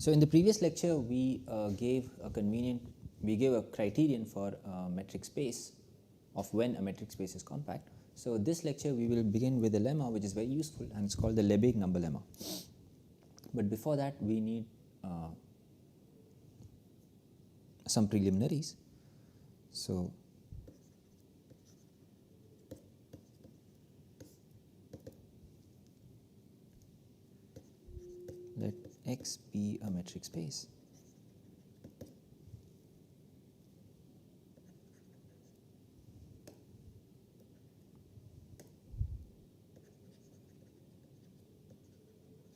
So in the previous lecture, we gave a criterion for a metric space of when a metric space is compact. So this lecture we will begin with a lemma which is very useful, and it's called the Lebesgue number lemma. But before that, we need some preliminaries. So let X be a metric space.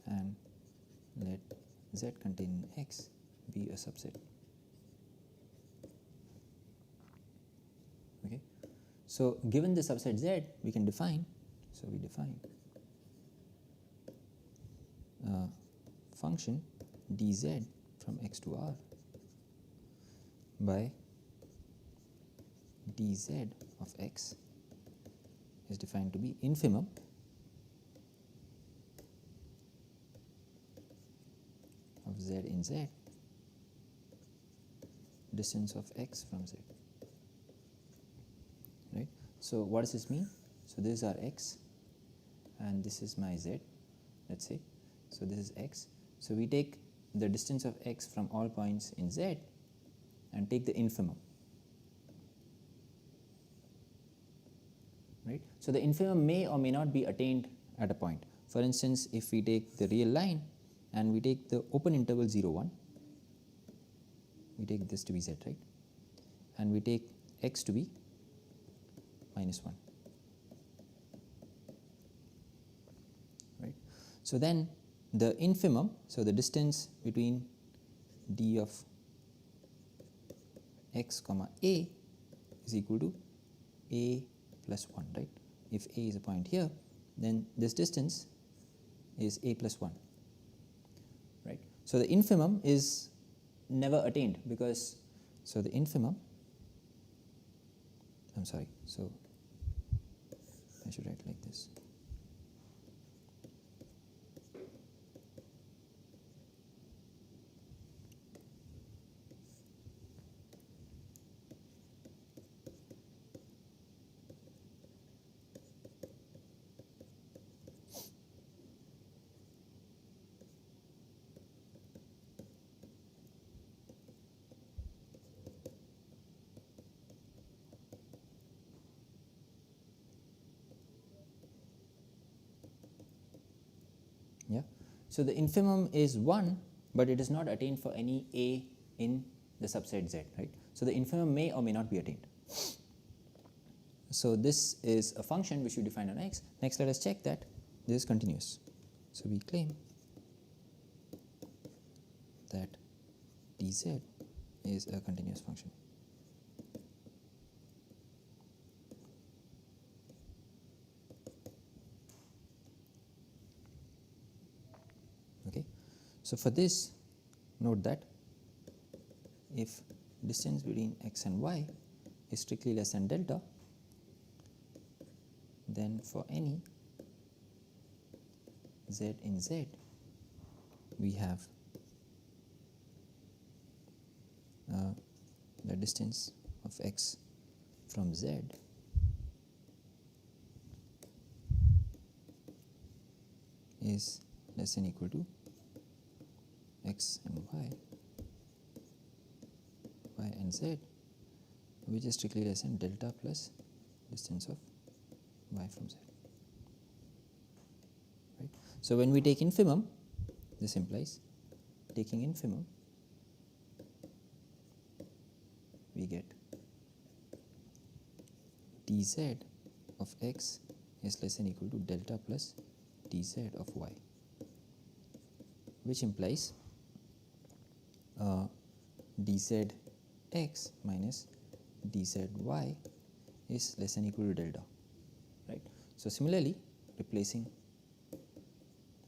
And let Z containing X be a subset. Okay. So given the subset Z, we can define. So we define function dz from x to r by dz of x is defined to be infimum of z in z, distance of x from z. Right. So what does this mean? So this is our x and this is my z, let's say. So this is x. So we take the distance of x from all points in z and take the infimum. Right. So the infimum may or may not be attained at a point. For instance, if we take the real line and we take the open interval 0, 1, we take this to be z, right? And we take x to be minus 1. Right. So then the infimum, so the distance between d of x comma a is equal to a plus 1, right? If a is a point here, then this distance is a plus 1, right? So the infimum is never attained because, so the infimum, I'm sorry, so I should write like this. Yeah. So the infimum is 1, but it is not attained for any a in the subset Z, right? So the infimum may or may not be attained. So this is a function which we define on x. Next, let us check that this is continuous. So we claim that dz is a continuous function. Okay. So for this, note that if distance between x and y is strictly less than delta, then for any z in z, we have the distance of x from z is less than or equal to x and y and z, which is strictly less than delta plus distance of y from z. Right. So when we take infimum, this implies taking infimum, we get dz of x is less than or equal to delta plus dz of y, which implies dz x minus dz y is less than or equal to delta, right? So similarly,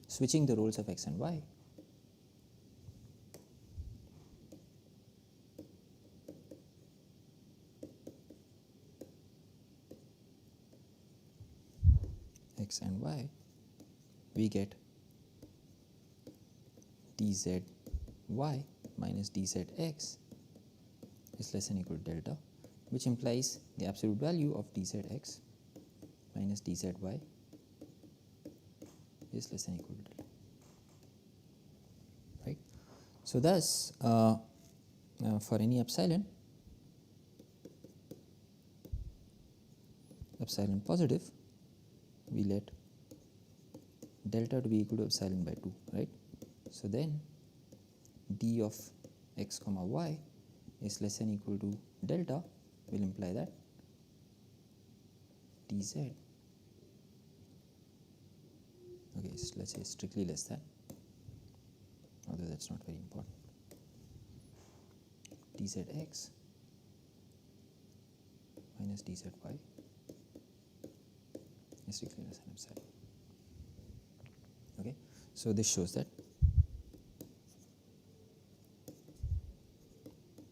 switching the roles of x and y, x and y, we get dzy minus dzx is less than or equal to delta, which implies the absolute value of dzx minus dzy is less than or equal to delta. Right. So thus, for any epsilon positive, we let delta to be equal to epsilon by 2, right. So then d of x comma y is less than or equal to delta will imply that dz, okay, so let's say strictly less than, although that's not very important, dzx minus dzy is strictly less than epsilon. Okay, so this shows that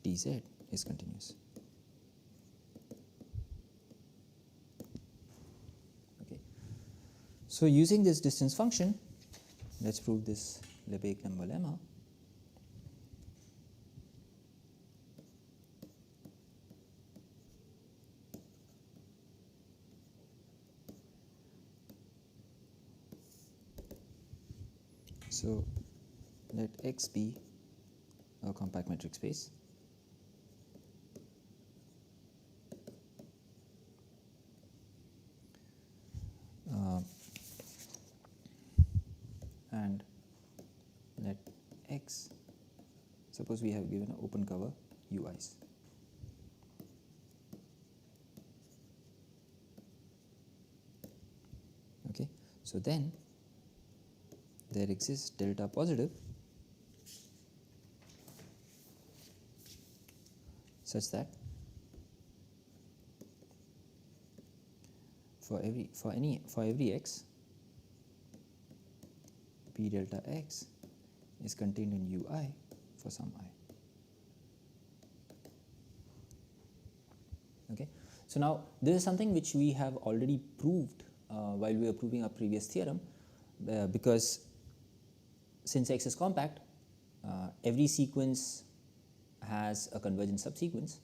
dz is continuous. Okay, so using this distance function, let's prove this Lebesgue-Lemma lemma. So let X be a compact metric space and let X, suppose we have given an open cover UIs. Okay, so then there exists delta positive such that for every x, p delta x is contained in ui for some I. Okay, so now this is something which we have already proved while we were proving our previous theorem, because since X is compact, every sequence has a convergent subsequence,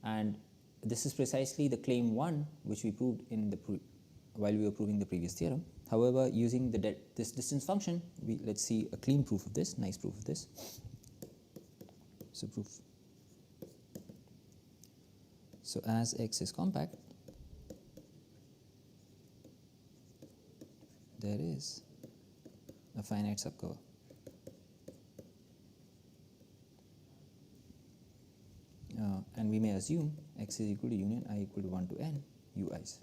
and this is precisely the claim 1 which we proved in the while we were proving the previous theorem. However, using this distance function, let's see a clean proof of this, nice proof of this. So proof. So as X is compact, there is a finite subcover. And we may assume X is equal to union I equal to 1 to n ui's.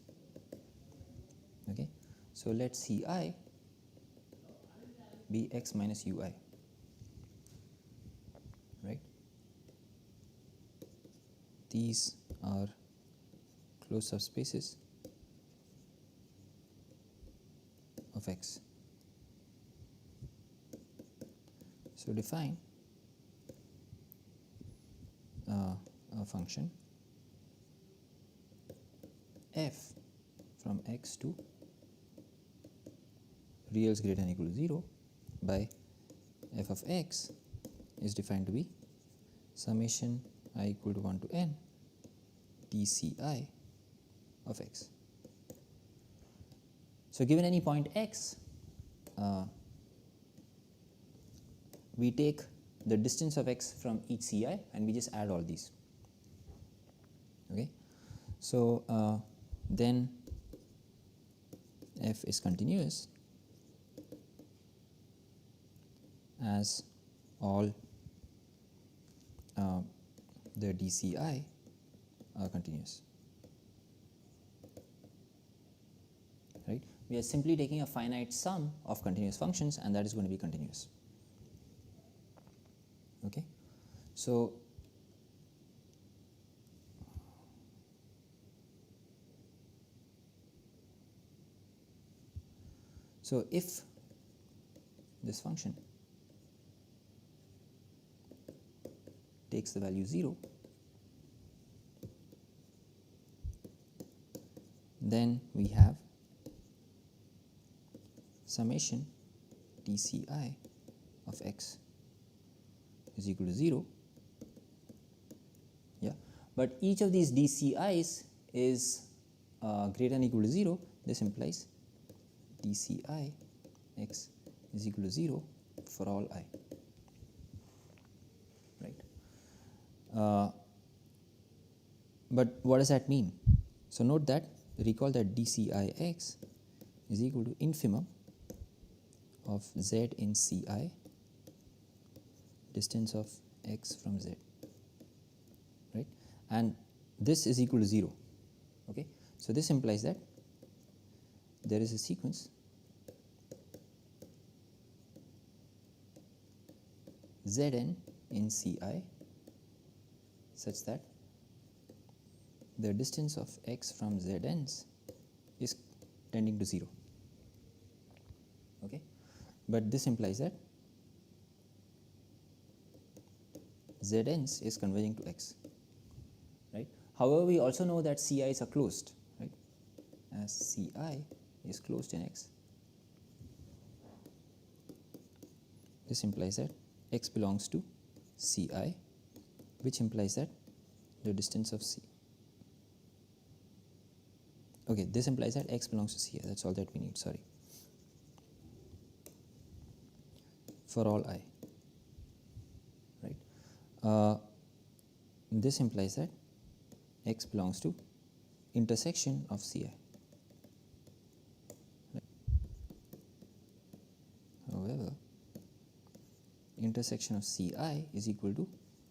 Okay, so let Ci be X minus ui, right? These are closed subspaces of X. So define a function f from x to reals greater than or equal to 0 by f of x is defined to be summation I equal to 1 to n dci of x. So given any point x, we take the distance of x from each ci and we just add all these. Okay, so then f is continuous as all the dci are continuous. Right? We are simply taking a finite sum of continuous functions, and that is going to be continuous. Okay, so if this function takes the value 0, then we have summation dci of x is equal to 0. Yeah, but each of these dci's is greater than or equal to 0. This implies dci x is equal to 0 for all I, right? But what does that mean? So note that, recall that dci x is equal to infimum of z in ci, distance of x from z, right? And this is equal to 0. Okay, so this implies that there is a sequence Zn in Ci such that the distance of x from Zn's is tending to 0. Okay, but this implies that Zn's is converging to x, right? However, we also know that Ci's are closed, right? As Ci is closed in x, this implies that x belongs to Ci, which implies that the distance of C. Okay, this implies that x belongs to Ci. That's all that we need. Sorry. For all I, right? This implies that x belongs to intersection of Ci. Right? However, intersection of Ci is equal to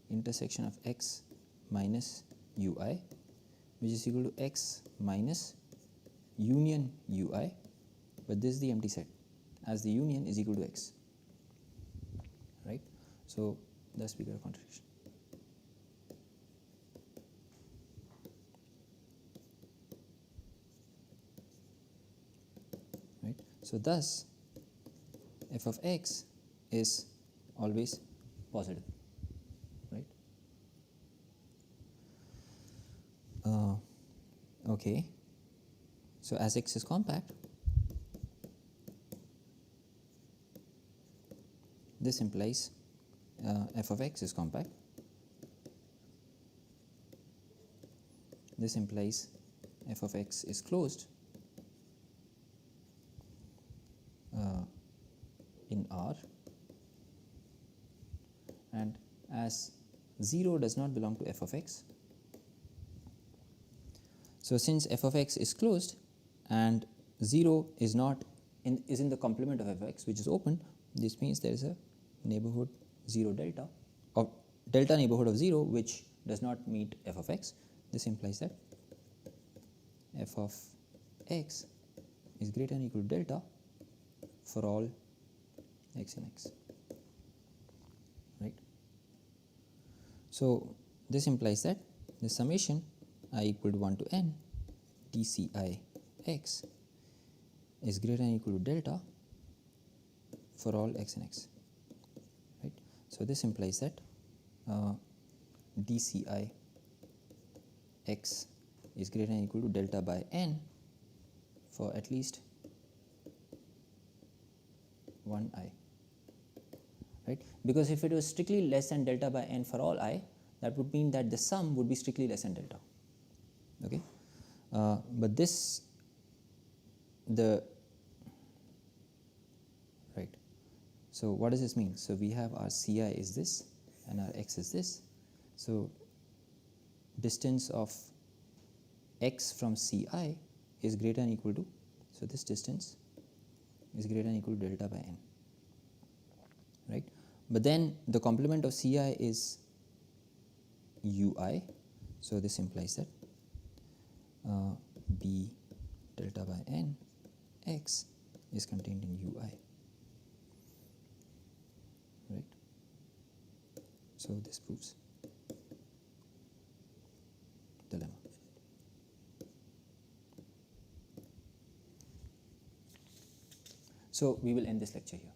intersection of x minus ui, which is equal to x minus union ui, but this is the empty set, as the union is equal to x, right? So thus we get a contradiction. Right? So thus f of x is always positive, right? Okay, so as x is compact, this implies f of x is compact. This implies f of x is closed in R, and as 0 does not belong to f of x, so since f of x is closed and 0 is not in the complement of f of x, which is open, this means there is a neighborhood 0 delta, or delta neighborhood of 0 which does not meet f of x. This implies that f of x is greater than or equal to delta for all x in x, right? So this implies that the summation I equal to 1 to n dci x is greater than or equal to delta for all x in x, right? So this implies that dci x is greater than or equal to delta by n for at least 1I, right? Because if it was strictly less than delta by n for all I, that would mean that the sum would be strictly less than delta. Okay, but this right. So what does this mean? So we have our Ci is this and our x is this. So distance of x from Ci is greater than or equal to, so this distance is greater than or equal to delta by n, right? But then the complement of Ci is ui, so this implies that b delta by n x is contained in ui, right? So this proves the lemma. So we will end this lecture here.